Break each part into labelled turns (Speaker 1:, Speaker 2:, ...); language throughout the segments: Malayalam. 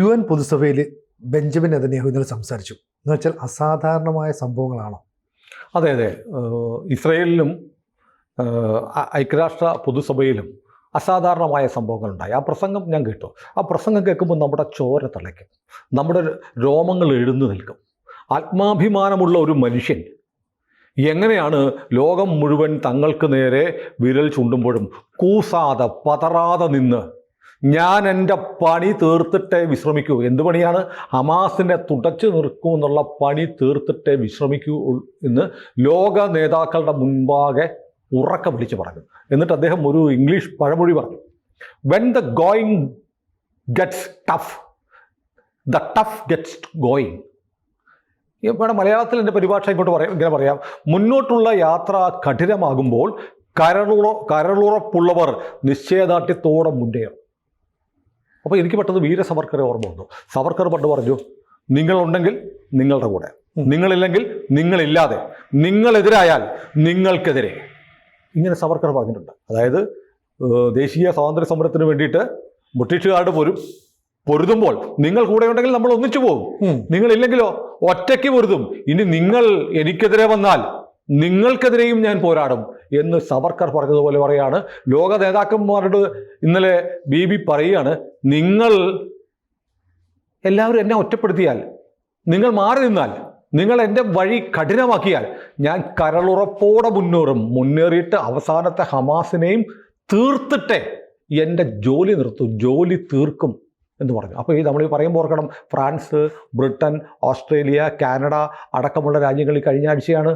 Speaker 1: UN പൊതുസഭയിൽ ബെഞ്ചമിൻ നെതന്യാഹു ഇന്നലെ സംസാരിച്ചു. എന്ന് വെച്ചാൽ അസാധാരണമായ സംഭവങ്ങളാണോ?
Speaker 2: അതെ അതെ. ഇസ്രയേലിലും ഐക്യരാഷ്ട്ര പൊതുസഭയിലും അസാധാരണമായ സംഭവങ്ങളുണ്ടായി. ആ പ്രസംഗം ഞാൻ കേട്ടു. ആ പ്രസംഗം കേൾക്കുമ്പോൾ നമ്മുടെ ചോര തിളയ്ക്കും, നമ്മുടെ രോമങ്ങൾ എഴുന്നു നിൽക്കും. ആത്മാഭിമാനമുള്ള ഒരു മനുഷ്യൻ എങ്ങനെയാണ് ലോകം മുഴുവൻ തങ്ങൾക്ക് നേരെ വിരൽ ചൂണ്ടുമ്പോഴും കൂസാതെ പതറാതെ നിന്ന് ഞാൻ എൻ്റെ പണി തീർത്തിട്ടേ വിശ്രമിക്കൂ. എന്ത് പണിയാണ്? ഹമാസിനെ തുടച്ചു നിൽക്കൂ എന്നുള്ള പണി തീർത്തിട്ടേ വിശ്രമിക്കൂ എന്ന് ലോക നേതാക്കളുടെ മുൻപാകെ ഉറക്കെ വിളിച്ച് പറഞ്ഞു. എന്നിട്ട് അദ്ദേഹം ഒരു ഇംഗ്ലീഷ് പഴമൊഴി പറഞ്ഞു, when the going gets tough the tough gets going. ഇവിടെ മലയാളത്തിൽ എൻ്റെ പരിഭാഷ ഇങ്ങനെ പറയാം, മുന്നോട്ടുള്ള യാത്ര കഠിനമാകുമ്പോൾ കരളുറപ്പുള്ളവർ നിശ്ചയദാർഢ്യത്തോടെ മുന്നേറും. അപ്പോൾ എനിക്ക് പെട്ടെന്ന് വീര സവർക്കറെ ഓർമ്മ വന്നു. സവർക്കർ പണ്ട് പറഞ്ഞു, നിങ്ങളുണ്ടെങ്കിൽ നിങ്ങളുടെ കൂടെ, നിങ്ങളില്ലെങ്കിൽ നിങ്ങളില്ലാതെ, നിങ്ങളെതിരായാൽ നിങ്ങൾക്കെതിരെ. ഇങ്ങനെ സവർക്കർ പറഞ്ഞിട്ടുണ്ട്. അതായത് ദേശീയ സ്വാതന്ത്ര്യ സമരത്തിന് വേണ്ടിയിട്ട് ബ്രിട്ടീഷുകാരുടെ പൊരുതുമ്പോൾ നിങ്ങൾ കൂടെ ഉണ്ടെങ്കിൽ നമ്മൾ ഒന്നിച്ചു പോകും, നിങ്ങളില്ലെങ്കിലോ ഒറ്റയ്ക്ക് പൊരുതും. ഇനി നിങ്ങൾ എനിക്കെതിരെ വന്നാൽ നിങ്ങൾക്കെതിരെയും ഞാൻ പോരാടും എന്ന് സവർക്കർ പറഞ്ഞതുപോലെ പറയാണ്. ലോക നേതാക്കന്മാരോട് ഇന്നലെ ബീബി പറയുകയാണ്, നിങ്ങൾ എല്ലാവരും എന്നെ ഒറ്റപ്പെടുത്തിയാൽ, നിങ്ങൾ മാറി നിന്നാൽ, നിങ്ങൾ എൻ്റെ വഴി കഠിനമാക്കിയാൽ ഞാൻ കരളുറപ്പോടെ മുന്നേറിയിട്ട് അവസാനത്തെ ഹമാസിനെയും തീർത്തിട്ടേ എൻ്റെ ജോലി തീർക്കും എന്ന് പറഞ്ഞു. അപ്പോൾ നമ്മൾ പറയുമ്പോൾ ഓർക്കണം, ഫ്രാൻസ്, ബ്രിട്ടൻ, ഓസ്ട്രേലിയ, കാനഡ അടക്കമുള്ള രാജ്യങ്ങളിൽ കഴിഞ്ഞ ആഴ്ചയാണ്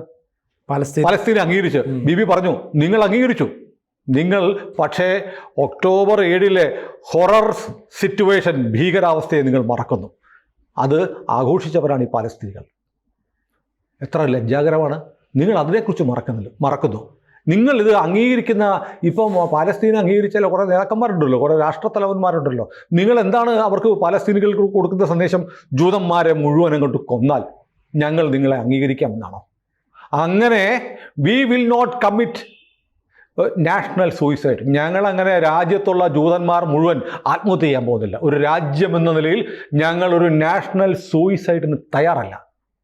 Speaker 2: പലസ്തീനെ അംഗീകരിച്ച്. ബിബി പറഞ്ഞു, നിങ്ങൾ അംഗീകരിച്ചു, നിങ്ങൾ പക്ഷേ ഒക്ടോബർ 7 ഹൊറർ സിറ്റുവേഷൻ, ഭീകരാവസ്ഥയെ നിങ്ങൾ മറക്കുന്നു. അത് ആഘോഷിച്ചവരാണ് ഈ പാലസ്തീനികൾ. എത്ര ലജ്ജാകരമാണ്! നിങ്ങൾ അതിനെക്കുറിച്ച് മറക്കുന്നു. നിങ്ങൾ ഇത് അംഗീകരിക്കുന്ന, ഇപ്പം പാലസ്തീനെ അംഗീകരിച്ചാൽ കുറേ നേതാക്കന്മാരുണ്ടല്ലോ, കുറേ രാഷ്ട്രത്തലവന്മാരുണ്ടല്ലോ. നിങ്ങൾ എന്താണ് അവർക്ക് പാലസ്തീനികൾക്ക് കൊടുക്കുന്ന സന്ദേശം? ജൂതന്മാരെ മുഴുവൻ അങ്ങോട്ട് കൊന്നാൽ ഞങ്ങൾ നിങ്ങളെ അംഗീകരിക്കാമെന്നാണോ? അങ്ങനെ we will not commit national suicide. ഞങ്ങളങ്ങനെ രാജ്യത്തുള്ള ജൂതന്മാർ മുഴുവൻ ആത്മഹത്യ ചെയ്യാൻ പോകുന്നില്ല. ഒരു രാജ്യം എന്ന നിലയിൽ ഞങ്ങളൊരു നാഷണൽ സൂയിസൈഡിന് തയ്യാറല്ല.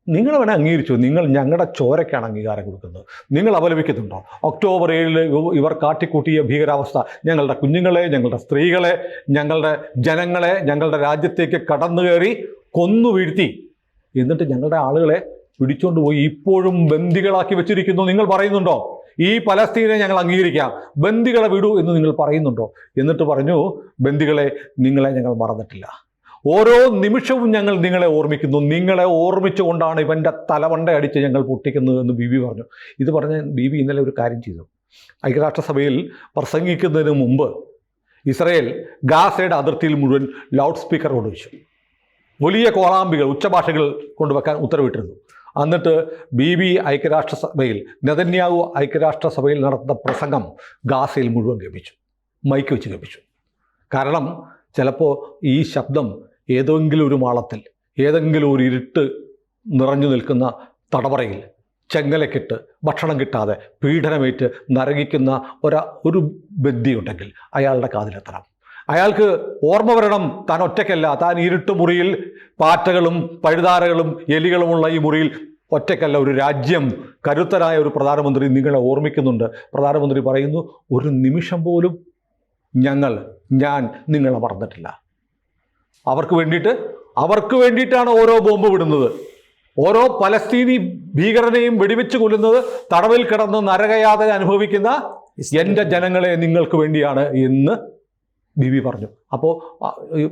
Speaker 2: നിങ്ങൾ വേണേൽ അംഗീകരിച്ചു, നിങ്ങൾ ഞങ്ങളുടെ ചോരയ്ക്കാണ് അംഗീകാരം കൊടുക്കുന്നത്. നിങ്ങൾ അപലപിക്കുന്നുണ്ടോ? ഒക്ടോബർ 7 ഇവർ കാട്ടിക്കൂട്ടിയ ഭീകരാവസ്ഥ ഞങ്ങളുടെ കുഞ്ഞുങ്ങളെ, ഞങ്ങളുടെ സ്ത്രീകളെ, ഞങ്ങളുടെ ജനങ്ങളെ ഞങ്ങളുടെ രാജ്യത്തേക്ക് കടന്നു കയറി കൊന്നു വീഴ്ത്തി. എന്നിട്ട് ഞങ്ങളുടെ ആളുകളെ പിടിച്ചുകൊണ്ട് പോയി ഇപ്പോഴും ബന്ദികളാക്കി വെച്ചിരിക്കുന്നു. നിങ്ങൾ പറയുന്നുണ്ടോ ഈ പലസ്തീനെ ഞങ്ങൾ അംഗീകരിക്കാം, ബന്ദികളെ വിടൂ എന്ന് നിങ്ങൾ പറയുന്നുണ്ടോ? എന്നിട്ട് പറഞ്ഞു, ബന്ദികളെ, നിങ്ങളെ ഞങ്ങൾ മറന്നിട്ടില്ല, ഓരോ നിമിഷവും ഞങ്ങൾ നിങ്ങളെ ഓർമ്മിക്കുന്നു, നിങ്ങളെ ഓർമ്മിച്ചുകൊണ്ടാണ് ഇവൻ്റെ തലവണ്ട അടിച്ച് ഞങ്ങൾ പൊട്ടിക്കുന്നത് എന്ന് ബീബി പറഞ്ഞു. ഇത് പറഞ്ഞ് ബീബി ഇന്നലെ ഒരു കാര്യം ചെയ്തു. ഐക്യരാഷ്ട്രസഭയിൽ പ്രസംഗിക്കുന്നതിന് മുമ്പ് ഇസ്രയേൽ ഗാസയുടെ അതിർത്തിയിൽ മുഴുവൻ ലൗഡ് സ്പീക്കർ കൊണ്ടുവച്ചു. വലിയ കോളാമ്പികൾ, ഉച്ചഭാഷകൾ കൊണ്ടുവെക്കാൻ ഉത്തരവിട്ടിരുന്നു. എന്നിട്ട് ബീബി നെതന്യാഹു ഐക്യരാഷ്ട്രസഭയിൽ നടത്തുന്ന പ്രസംഗം ഗാസയിൽ മുഴുവൻ കേൾപ്പിച്ചു, മൈക്ക് വെച്ച് കേൾപ്പിച്ചു. കാരണം ചിലപ്പോൾ ഈ ശബ്ദം ഏതെങ്കിലും ഒരു മാളത്തിൽ, ഏതെങ്കിലും ഒരു ഇരുട്ട് നിറഞ്ഞു നിൽക്കുന്ന തടവറയിൽ ചെങ്ങലക്കിട്ട് ഭക്ഷണം കിട്ടാതെ പീഡനമേറ്റ് നരകിക്കുന്ന ഒരു ബന്ദിയുണ്ടെങ്കിൽ അയാളുടെ കാതിലെത്തണം. അയാൾക്ക് ഓർമ്മ വരണം, താൻ ഒറ്റയ്ക്കല്ല, താൻ ഇരുട്ടുമുറിയിൽ പാറ്റകളും പഴുതാരകളും എലികളുമുള്ള ഈ മുറിയിൽ ഒറ്റയ്ക്കല്ല. ഒരു രാജ്യം, കരുത്തരായ ഒരു പ്രധാനമന്ത്രി നിങ്ങളെ ഓർമ്മിക്കുന്നുണ്ട്. പ്രധാനമന്ത്രി പറയുന്നു, ഒരു നിമിഷം പോലും ഞാൻ നിങ്ങളെ മറന്നിട്ടില്ല. അവർക്ക് വേണ്ടിയിട്ടാണ് ഓരോ ബോംബ് വിടുന്നത്, ഓരോ പലസ്തീനി ഭീകരനെയും വെടിവെച്ച് കൊല്ലുന്നത്, തടവിൽ കിടന്ന് നരകയാതന അനുഭവിക്കുന്ന എൻ്റെ ജനങ്ങളെ നിങ്ങൾക്ക് വേണ്ടിയാണ് എന്ന് ബിബി പറഞ്ഞു. അപ്പോൾ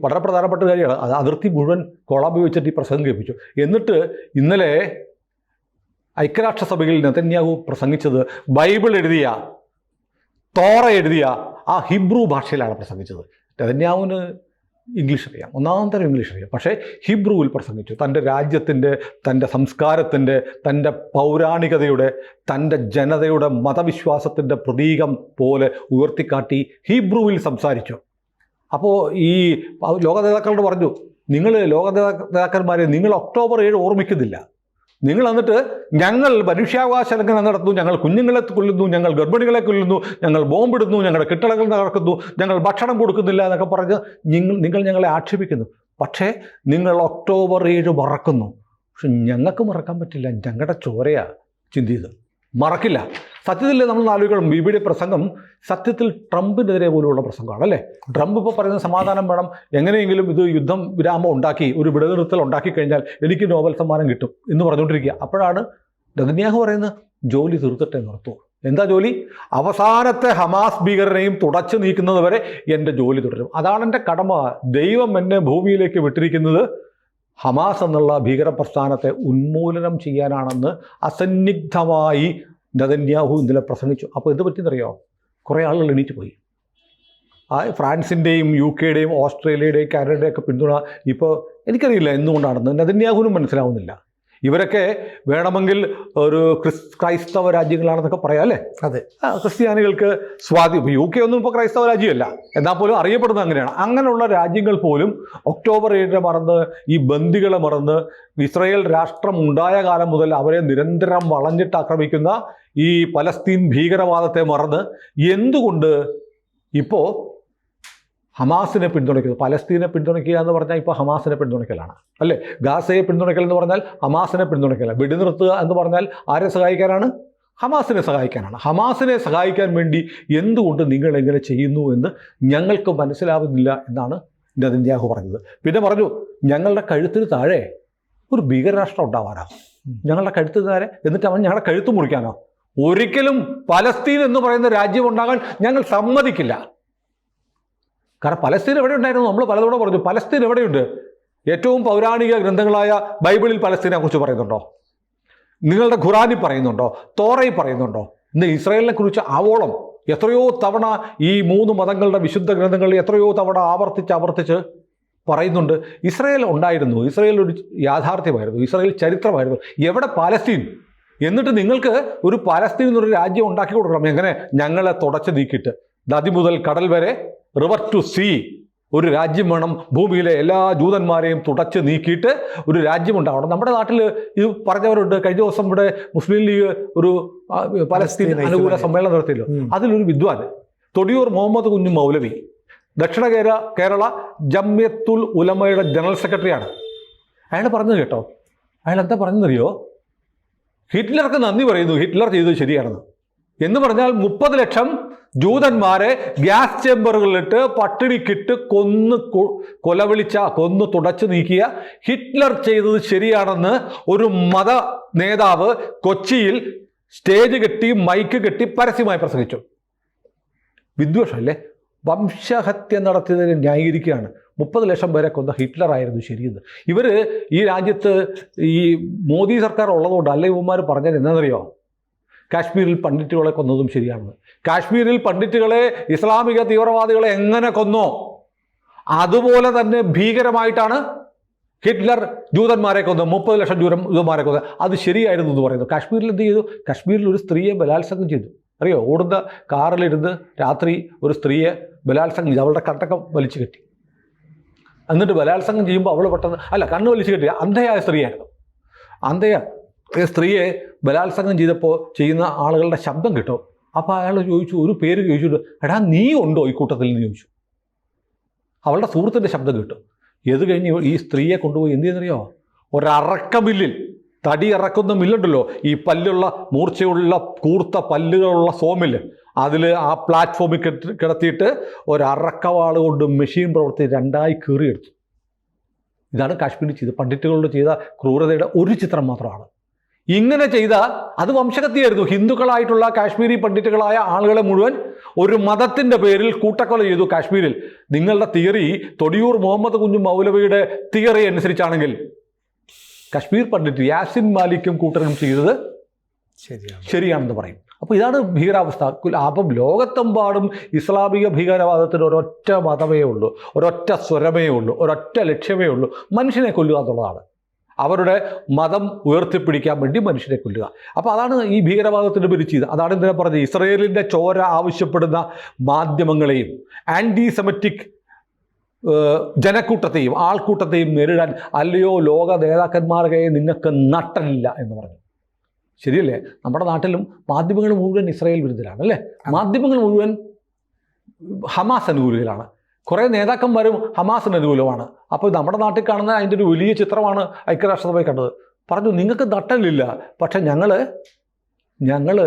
Speaker 2: വളരെ പ്രധാനപ്പെട്ട കാര്യമാണ്. അത് അതിർത്തി മുഴുവൻ കോളാമ്പി വെച്ചിട്ട് ഈ പ്രസംഗം കേൾപ്പിച്ചു. എന്നിട്ട് ഇന്നലെ ഐക്യരാഷ്ട്രസഭയിൽ നെതന്യാഹു പ്രസംഗിച്ചത് ബൈബിൾ എഴുതിയ, തോറ എഴുതിയ ആ ഹിബ്രു ഭാഷയിലാണ് പ്രസംഗിച്ചത്. നെതന്യാഹുവിന് ഇംഗ്ലീഷ് അറിയാം, ഒന്നാം തരം ഇംഗ്ലീഷ് അറിയാം. പക്ഷേ ഹിബ്രുവിൽ പ്രസംഗിച്ചു. തൻ്റെ രാജ്യത്തിൻ്റെ, തൻ്റെ സംസ്കാരത്തിൻ്റെ, തൻ്റെ പൗരാണികതയുടെ, തൻ്റെ ജനതയുടെ മതവിശ്വാസത്തിൻ്റെ പ്രതീകം പോലെ ഉയർത്തിക്കാട്ടി ഹിബ്രുവിൽ സംസാരിച്ചു. അപ്പോൾ ഈ ലോക നേതാക്കളോട് പറഞ്ഞു, ലോക നേതാക്കന്മാരെ നിങ്ങൾ ഒക്ടോബർ 7 ഓർമ്മിക്കുന്നില്ല. നിങ്ങൾ എന്നിട്ട് ഞങ്ങൾ മനുഷ്യാവകാശ ലംഘനം നടത്തുന്നു, ഞങ്ങൾ കുഞ്ഞുങ്ങളെ കൊല്ലുന്നു, ഞങ്ങൾ ഗർഭിണികളെ കൊല്ലുന്നു, ഞങ്ങൾ ബോംബിടുന്നു, ഞങ്ങളുടെ കെട്ടിടങ്ങൾ തകർക്കുന്നു, ഞങ്ങൾ ഭക്ഷണം കൊടുക്കുന്നില്ല എന്നൊക്കെ പറഞ്ഞ് നിങ്ങൾ ഞങ്ങളെ ആക്ഷേപിക്കുന്നു. പക്ഷേ നിങ്ങൾ ഒക്ടോബർ 7 മറക്കുന്നു. പക്ഷെ ഞങ്ങൾക്ക് മറക്കാൻ പറ്റില്ല, ഞങ്ങളുടെ ചോരയാ ചിന്തിയത്, മറക്കില്ല. സത്യത്തിൽ നമ്മൾ ആലോചിക്കണം, ബിബിയുടെ പ്രസംഗം സത്യത്തിൽ ട്രംപിനെതിരെ പോലുള്ള പ്രസംഗമാണ് അല്ലേ. ട്രംപ് ഇപ്പോൾ പറയുന്ന സമാധാനം വേണം, എങ്ങനെയെങ്കിലും ഇത് യുദ്ധം വിരാമം ഉണ്ടാക്കി ഒരു വെടിനിർത്തൽ ഉണ്ടാക്കി കഴിഞ്ഞാൽ എനിക്ക് നോബൽ സമ്മാനം കിട്ടും എന്ന് പറഞ്ഞുകൊണ്ടിരിക്കുക. അപ്പോഴാണ് നെതന്യാഹു പറയുന്നത് ജോലി തീർത്തിട്ടേ നിർത്തൂ. എന്താ ജോലി? അവസാനത്തെ ഹമാസ് ഭീകരനെയും തുടച്ചു നീക്കുന്നത് വരെ എൻ്റെ ജോലി തുടരും. അതാണ് എൻ്റെ കടമ. ദൈവം എന്നെ ഭൂമിയിലേക്ക് വിട്ടിരിക്കുന്നത് ഹമാസ് എന്നുള്ള ഭീകര പ്രസ്ഥാനത്തെ ഉന്മൂലനം ചെയ്യാനാണെന്ന് അസന്നിഗ്ധമായി നെതന്യാഹു ഇന്നലെ പ്രസംഗിച്ചു. അപ്പോൾ എന്ത് പറ്റിയെന്നറിയോ? കുറേ ആളുകൾ എണീറ്റ് പോയി. ഫ്രാൻസിൻ്റെയും UK-യുടെയും ഓസ്ട്രേലിയയുടെയും കാനഡയുടെയൊക്കെ പിന്തുണ ഇപ്പോൾ എനിക്കറിയില്ല എന്തുകൊണ്ടാണെന്ന് നെതന്യാഹുവിനും മനസ്സിലാവുന്നില്ല. ഇവരൊക്കെ വേണമെങ്കിൽ ഒരു ക്രൈസ്തവ രാജ്യങ്ങളാണെന്നൊക്കെ പറയാം അല്ലേ.
Speaker 1: അതെ,
Speaker 2: ക്രിസ്ത്യാനികൾക്ക് UK ഒന്നും ഇപ്പോൾ ക്രൈസ്തവ രാജ്യമല്ല, എന്നാൽ പോലും അറിയപ്പെടുന്നത് അങ്ങനെയാണ്. അങ്ങനെയുള്ള രാജ്യങ്ങൾ പോലും ഒക്ടോബർ 7 മറന്ന്, ഈ ബന്ദികളെ മറന്ന്, ഇസ്രായേൽ രാഷ്ട്രം ഉണ്ടായ കാലം മുതൽ അവരെ നിരന്തരം വളഞ്ഞിട്ട് ആക്രമിക്കുന്ന ഈ പലസ്തീൻ ഭീകരവാദത്തെ മറന്ന് എന്തുകൊണ്ട് ഇപ്പോൾ ഹമാസിനെ പിന്തുണയ്ക്കുന്നു? പലസ്തീനെ പിന്തുണയ്ക്കുക എന്ന് പറഞ്ഞാൽ ഇപ്പോൾ ഹമാസിനെ പിന്തുണയ്ക്കലാണ് അല്ലേ. ഗാസയെ പിന്തുണയ്ക്കൽ എന്ന് പറഞ്ഞാൽ ഹമാസിനെ പിന്തുണയ്ക്കലാണ്. വെടിനിർത്തുക എന്ന് പറഞ്ഞാൽ ആരെ സഹായിക്കാനാണ്? ഹമാസിനെ സഹായിക്കാനാണ്. ഹമാസിനെ സഹായിക്കാൻ വേണ്ടി എന്തുകൊണ്ട് നിങ്ങൾ എങ്ങനെ ചെയ്യുന്നു എന്ന് ഞങ്ങൾക്ക് മനസ്സിലാവുന്നില്ല എന്നാണ് നെതന്യാഹു പറഞ്ഞത്. പിന്നെ പറഞ്ഞു, ഞങ്ങളുടെ കഴുത്തിന് താഴെ ഒരു ഭീകരരാഷ്ട്രം ഉണ്ടാവാനോ? ഞങ്ങളുടെ കഴുത്തിന് താഴെ എന്നിട്ട് അവൻ ഞങ്ങളുടെ കഴുത്ത് മുറിക്കാനോ? ഒരിക്കലും പലസ്തീൻ എന്ന് പറയുന്ന രാജ്യം ഉണ്ടാകാൻ ഞങ്ങൾ സമ്മതിക്കില്ല. കാരണം പലസ്തീൻ എവിടെ ഉണ്ടായിരുന്നു? നമ്മൾ പലതവണ പറഞ്ഞു, പലസ്തീൻ എവിടെയുണ്ട്? ഏറ്റവും പൗരാണിക ഗ്രന്ഥങ്ങളായ ബൈബിളിൽ പലസ്തീനെ കുറിച്ച് പറയുന്നുണ്ടോ? നിങ്ങളുടെ ഖുറാനിൽ പറയുന്നുണ്ടോ? തോറയിൽ പറയുന്നുണ്ടോ? ഇന്ന് ഇസ്രായേലിനെ കുറിച്ച് ആവോളം എത്രയോ തവണ ഈ 3 മതങ്ങളുടെ വിശുദ്ധ ഗ്രന്ഥങ്ങളിൽ എത്രയോ തവണ ആവർത്തിച്ച് പറയുന്നുണ്ട്. ഇസ്രായേൽ ഉണ്ടായിരുന്നു, ഇസ്രായേൽ ഒരു യാഥാർത്ഥ്യമായിരുന്നു, ഇസ്രായേൽ ചരിത്രമായിരുന്നു. എവിടെ പാലസ്തീൻ? എന്നിട്ട് നിങ്ങൾക്ക് ഒരു പാലസ്തീൻ എന്നൊരു രാജ്യം ഉണ്ടാക്കി കൊടുക്കണം. എങ്ങനെ? ഞങ്ങളെ തുടച്ച് നീക്കിയിട്ട് നദി മുതൽ കടൽ വരെ, റിവർ ടു സീ, ഒരു രാജ്യം വേണം. ഭൂമിയിലെ എല്ലാ ജൂതന്മാരെയും തുടച്ച് നീക്കിയിട്ട് ഒരു രാജ്യമുണ്ടാവണം. നമ്മുടെ നാട്ടിൽ ഇത് പറഞ്ഞവരുണ്ട്. കഴിഞ്ഞ ദിവസം ഇവിടെ മുസ്ലിം ലീഗ് ഒരു പലസ്തീൻ അനുകൂല സമ്മേളനം നടത്തിയല്ലോ. അതിലൊരു വിദ്വാൻ തൊടിയൂർ മുഹമ്മദ് കുഞ്ഞു മൗലവി, ദക്ഷിണ കേരള ജംഇയ്യത്തുൽ ഉലമയുടെ ജനറൽ സെക്രട്ടറിയാണ്. അയാൾ പറഞ്ഞത് കേട്ടോ. അയാൾ എന്താ പറഞ്ഞെന്നറിയോ? ഹിറ്റ്ലർക്ക് നന്ദി പറയുന്നു, ഹിറ്റ്ലർ ചെയ്തത് ശരിയാണെന്ന്. എന്ന് പറഞ്ഞാൽ 30 ലക്ഷം ജൂതന്മാരെ ഗ്യാസ് ചേമ്പറുകളിലിട്ട് പട്ടിണിക്കിട്ട് കൊന്നു തുടച്ചു നീക്കിയ ഹിറ്റ്ലർ ചെയ്തത് ശരിയാണെന്ന് ഒരു മത നേതാവ് കൊച്ചിയിൽ സ്റ്റേജ് കെട്ടി മൈക്ക് കെട്ടി പരസ്യമായി പ്രസംഗിച്ചു. വിദ്വേഷമല്ലേ? വംശഹത്യ നടത്തിയതിനെ ന്യായീകരിക്കുകയാണ്. 30 ലക്ഷം പേരെ കൊന്ന ഹിറ്റ്ലർ ആയിരുന്നു ശരിയെന്ന്. ഇവർ ഈ രാജ്യത്ത് ഈ മോദി സർക്കാർ ഉള്ളതുകൊണ്ട് അല്ല ഇവന്മാർ പറഞ്ഞത് എന്താണെന്നറിയോ? കാശ്മീരിൽ പണ്ഡിറ്റുകളെ കൊന്നതും ശരിയാണെന്ന്. കാശ്മീരിൽ പണ്ഡിറ്റുകളെ ഇസ്ലാമിക തീവ്രവാദികളെ എങ്ങനെ കൊന്നോ അതുപോലെ തന്നെ ഭീകരമായിട്ടാണ് ഹിറ്റ്ലർ ജൂതന്മാരെ കൊന്നത്. 30 ലക്ഷം ജൂതന്മാരെ കൊന്നത് അത് ശരിയായിരുന്നു എന്ന് പറയുന്നു. കാശ്മീരിൽ എന്ത് ചെയ്തു? കാശ്മീരിൽ ഒരു സ്ത്രീയെ ബലാത്സംഗം ചെയ്തു. അറിയോ? ഓടുന്ന കാറിലിരുന്ന് രാത്രി ഒരു സ്ത്രീയെ ബലാത്സംഗം ചെയ്തു. അവളുടെ കട്ടക്കം വലിച്ചു കെട്ടി. എന്നിട്ട് ബലാത്സംഗം ചെയ്യുമ്പോൾ അവൾ പെട്ടെന്ന് കണ്ണ് വലിച്ചു കെട്ടി. അന്ധയായ സ്ത്രീയായിരുന്നു. അന്ധയ സ്ത്രീയെ ബലാത്സംഗം ചെയ്യുന്ന ആളുകളുടെ ശബ്ദം കിട്ടും. അപ്പോൾ അയാൾ ചോദിച്ചു, ഒരു പേര് ചോദിച്ചിട്ട്, എടാ നീ ഉണ്ടോ ഈ കൂട്ടത്തിൽ എന്ന് ചോദിച്ചു. അവളുടെ സുഹൃത്തിൻ്റെ ശബ്ദം കിട്ടും. ഇത് കഴിഞ്ഞ് ഈ സ്ത്രീയെ കൊണ്ടുപോയി എന്ത് ചെയ്യുന്നറിയോ? ഒരറക്ക മില്ലിൽ, തടി ഇറക്കുന്ന മില്ലുണ്ടല്ലോ, ഈ പല്ലുള്ള മൂർച്ചയുള്ള കൂർത്ത പല്ലുകളുള്ള സോമില്ല്, അതിൽ ആ പ്ലാറ്റ്ഫോമിൽ കിടത്തിയിട്ട് ഒരറക്കവാൾ കൊണ്ട് മെഷീൻ പ്രവർത്തി 2ആയി കീറിയെടുത്തു. ഇതാണ് കാശ്മീരിൽ ചെയ്ത് പണ്ഡിറ്റുകളോട് ചെയ്ത ക്രൂരതയുടെ ഒരു ചിത്രം മാത്രമാണ്. ഇങ്ങനെ ചെയ്ത അത് വംശഹത്യയായിരുന്നു. ഹിന്ദുക്കളായിട്ടുള്ള കാശ്മീരി പണ്ഡിറ്റുകളായ ആളുകളെ മുഴുവൻ ഒരു മതത്തിൻ്റെ പേരിൽ കൂട്ടക്കൊല ചെയ്തു കാശ്മീരിൽ. നിങ്ങളുടെ തിയറി, തൊടിയൂർ മുഹമ്മദ് കുഞ്ഞു മൗലവിയുടെ തിയറി അനുസരിച്ചാണെങ്കിൽ കശ്മീർ പണ്ഡിറ്റ് യാസിൻ മാലിക്കും കൂട്ടരും ചെയ്തത് ശരിയാണെന്ന് പറയും. അപ്പോൾ ഇതാണ് ഭീകരാവസ്ഥ. അപ്പം ലോകത്തെമ്പാടും ഇസ്ലാമിക ഭീകരവാദത്തിന് ഒരൊറ്റ മതമേ ഉള്ളൂ, ഒരൊറ്റ സ്വരമേ ഉള്ളൂ, ഒരൊറ്റ ലക്ഷ്യമേ ഉള്ളൂ: മനുഷ്യനെ കൊല്ലുക എന്നുള്ളതാണ്. അവരുടെ മതം ഉയർത്തിപ്പിടിക്കാൻ വേണ്ടി മനുഷ്യരെ കൊല്ലുക. അപ്പോൾ അതാണ് ഈ ഭീകരവാദത്തിൻ്റെ പേര് ചെയ്ത്. അതാണ് എന്തിനാ പറഞ്ഞത്? ഇസ്രയേലിൻ്റെ ചോര ആവശ്യപ്പെടുന്ന മാധ്യമങ്ങളെയും ആൻറ്റി ജനക്കൂട്ടത്തെയും ആൾക്കൂട്ടത്തെയും നേരിടാൻ അല്ലയോ ലോക നേതാക്കന്മാരെ നിങ്ങൾക്ക് നട്ടലില്ല എന്ന് പറഞ്ഞു. ശരിയല്ലേ? നമ്മുടെ നാട്ടിലും മാധ്യമങ്ങൾ മുഴുവൻ ഇസ്രായേൽ വിരുദ്ധരാണ് അല്ലേ? മാധ്യമങ്ങൾ മുഴുവൻ ഹമാസ് അനുകൂലികളാണ്. കുറേ നേതാക്കന്മാരും ഹമാസിന് അനുകൂലമാണ്. അപ്പോൾ നമ്മുടെ നാട്ടിൽ കാണുന്ന അതിൻ്റെ ഒരു വലിയ ചിത്രമാണ് ഐക്യരാഷ്ട്രസഭയിൽ കണ്ടത്. പറഞ്ഞു നിങ്ങൾക്ക് നട്ടലില്ല, പക്ഷെ ഞങ്ങൾ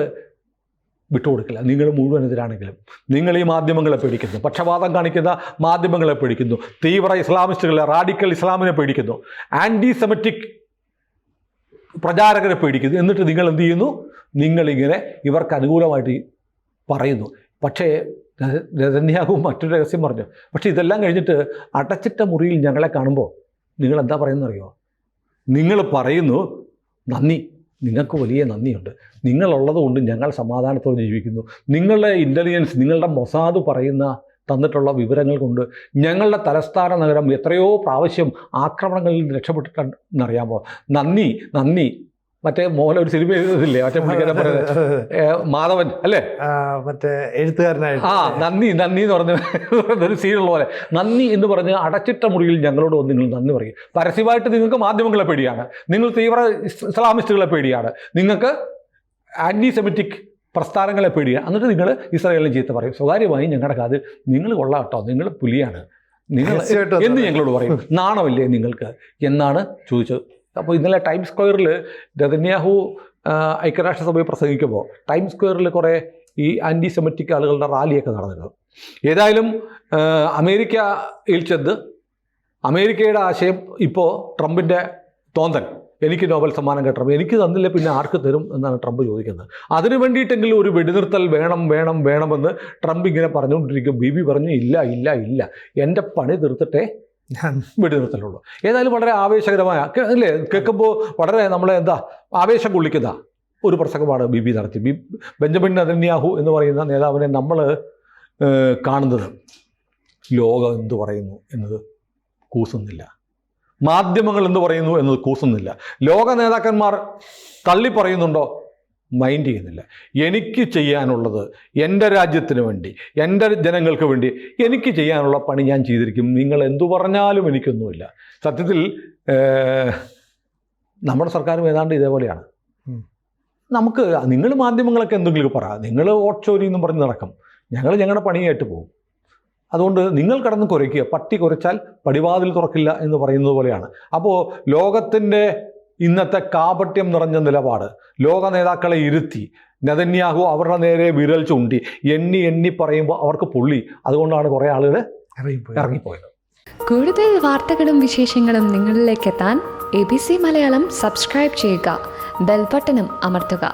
Speaker 2: വിട്ടുകൊടുക്കില്ല. നിങ്ങൾ മുഴുവൻ എതിരാണെങ്കിലും നിങ്ങൾ ഈ മാധ്യമങ്ങളെ പേടിക്കുന്നു, പക്ഷപാതം കാണിക്കുന്ന മാധ്യമങ്ങളെ പേടിക്കുന്നു, തീവ്ര ഇസ്ലാമിസ്റ്റുകളെ, റാഡിക്കൽ ഇസ്ലാമിനെ പേടിക്കുന്നു, ആൻറ്റി സെമറ്റിക് പ്രചാരകരെ പേടിക്കുന്നു. എന്നിട്ട് നിങ്ങൾ എന്ത് ചെയ്യുന്നു? നിങ്ങളിങ്ങനെ ഇവർക്ക് അനുകൂലമായിട്ട് പറയുന്നു. പക്ഷേ നെതന്യാഹു മറ്റൊരു രഹസ്യം പറഞ്ഞു. പക്ഷേ ഇതെല്ലാം കഴിഞ്ഞിട്ട് അടച്ചിട്ട മുറിയിൽ ഞങ്ങളെ കാണുമ്പോൾ നിങ്ങൾ എന്താ പറയുന്നറിയോ? നിങ്ങൾ പറയുന്നു നന്ദി, നിങ്ങൾക്ക് വലിയ നന്ദിയുണ്ട്, നിങ്ങളുള്ളത് കൊണ്ട് ഞങ്ങൾ സമാധാനത്തോടെ ജീവിക്കുന്നു. നിങ്ങളുടെ ഇൻ്റലിജൻസ്, നിങ്ങളുടെ മൊസാദ് തന്നിട്ടുള്ള വിവരങ്ങൾ കൊണ്ട് ഞങ്ങളുടെ തലസ്ഥാന നഗരം എത്രയോ പ്രാവശ്യം ആക്രമണങ്ങളിൽ നിന്ന് രക്ഷപ്പെട്ടിട്ടുണ്ടെന്നറിയാമോ? നന്ദി. മറ്റേ മോഹൻ ഒരു സിനിമ എഴുതില്ലേ, മറ്റേ മാധവൻ അല്ലേ,
Speaker 1: മറ്റേ എഴുത്തുകാരനായിട്ട്
Speaker 2: നന്ദി എന്ന് പറഞ്ഞൊരു സീനുള്ള പോലെ നന്ദി എന്ന് പറഞ്ഞ് അടച്ചിട്ട മുറിയിൽ ഞങ്ങളോട് വന്ന് നിങ്ങൾ നന്ദി പറയും. പരസ്യമായിട്ട് നിങ്ങൾക്ക് മാധ്യമങ്ങളെ പേടിയാണ്, നിങ്ങൾ തീവ്ര ഇസ്ലാമിസ്റ്റുകളെ പേടിയാണ്, നിങ്ങൾക്ക് ആൻറ്റി സെമിറ്റിക് പ്രസ്ഥാനങ്ങളെ പേടിയാണ്. എന്നിട്ട് നിങ്ങൾ ഇസ്രായേലിനെ ചീത്ത പറയും. സ്വകാര്യമായി ഞങ്ങളുടെ കാതിൽ നിങ്ങൾ കൊള്ളാം കേട്ടോ, നിങ്ങൾ പുലിയാണ്, നിങ്ങൾ എന്ന് ഞങ്ങളോട് പറയും. നാണമല്ലേ നിങ്ങൾക്ക് എന്നാണ് ചോദിച്ചത്. അപ്പോൾ ഇന്നലെ ടൈംസ് സ്ക്വയറിൽ നെതന്യാഹു ഐക്യരാഷ്ട്രസഭയിൽ പ്രസംഗിക്കുമ്പോൾ ടൈംസ് സ്ക്വയറിൽ കുറേ ഈ ആൻറ്റി സെമിറ്റിക് ആളുകളുടെ റാലിയൊക്കെ നടന്നിരുന്നു. ഏതായാലും അമേരിക്കയിൽ ചെന്ന് അമേരിക്കയുടെ ആശയം ഇപ്പോൾ ട്രംപിൻ്റെ തോന്നൽ, എനിക്ക് നോബൽ സമ്മാനം കിട്ടണം, എനിക്ക് തന്നില്ല പിന്നെ ആർക്ക് തരും എന്നാണ് ട്രംപ് ചോദിക്കുന്നത്. അതിനു വേണ്ടിയിട്ടെങ്കിലും ഒരു വെടിനിർത്തൽ വേണമെന്ന് ട്രംപ് ഇങ്ങനെ പറഞ്ഞുകൊണ്ടിരിക്കും. ബിബി പറഞ്ഞു ഇല്ല, എൻ്റെ പണി തീർത്തിട്ടേ വെടിനിർത്തലുള്ളൂ. ഏതായാലും വളരെ ആവേശകരമായ അല്ലേ, കേൾക്കുമ്പോൾ വളരെ നമ്മളെ ആവേശം കൊള്ളിക്കുന്ന ഒരു പ്രസംഗമാണ് ബിബി നടത്തി. ബെഞ്ചമിൻ നെതന്യാഹു എന്ന് പറയുന്ന നേതാവിനെ നമ്മൾ കാണുന്നത് ലോകം എന്തു പറയുന്നു എന്നത് കൂസുന്നില്ല, മാധ്യമങ്ങൾ എന്ത് പറയുന്നു എന്നത് കൂസുന്നില്ല, ലോക നേതാക്കന്മാർ തള്ളി പറയുന്നുണ്ടോ മൈൻഡ് ചെയ്യുന്നില്ല. എനിക്ക് ചെയ്യാനുള്ളത് എൻ്റെ രാജ്യത്തിന് വേണ്ടി, എൻ്റെ ജനങ്ങൾക്ക് വേണ്ടി എനിക്ക് ചെയ്യാനുള്ള പണി ഞാൻ ചെയ്തിരിക്കും. നിങ്ങൾ എന്തു പറഞ്ഞാലും എനിക്കൊന്നുമില്ല. സത്യത്തിൽ നമ്മുടെ സർക്കാരും ഏതാണ്ട് ഇതേപോലെയാണ്. നമുക്ക് നിങ്ങൾ മാധ്യമങ്ങളൊക്കെ എന്തെങ്കിലും പറ, നിങ്ങൾ വോട്ട് ചോരി എന്നും പറഞ്ഞ് നടക്കും, ഞങ്ങൾ ഞങ്ങളുടെ പണിയായിട്ട് പോകും. അതുകൊണ്ട് നിങ്ങൾ കടന്ന് കുരയ്ക്കുക, പട്ടി കുരച്ചാൽ പടിവാതിൽ തുറക്കില്ല എന്ന് പറയുന്നത് പോലെയാണ്. അപ്പോൾ ലോകത്തിൻ്റെ ഇന്നത്തെ കാപട്യം നിറഞ്ഞ നിലപാട്, ലോക നേതാക്കളെ ഇരുത്തി നെതന്യാഹു അവരുടെ നേരെ വിരൽ ചൂണ്ടി എണ്ണി പറയുമ്പോൾ അവർക്ക് പൊള്ളി. അതുകൊണ്ടാണ് കുറേ ആളുകൾ ഇറങ്ങിപ്പോയത്.
Speaker 3: കൂടുതൽ വാർത്തകളും വിശേഷങ്ങളും നിങ്ങളിലേക്ക് എത്താൻ ABC മലയാളം സബ്സ്ക്രൈബ് ചെയ്യുക, ബെൽബട്ടനും അമർത്തുക.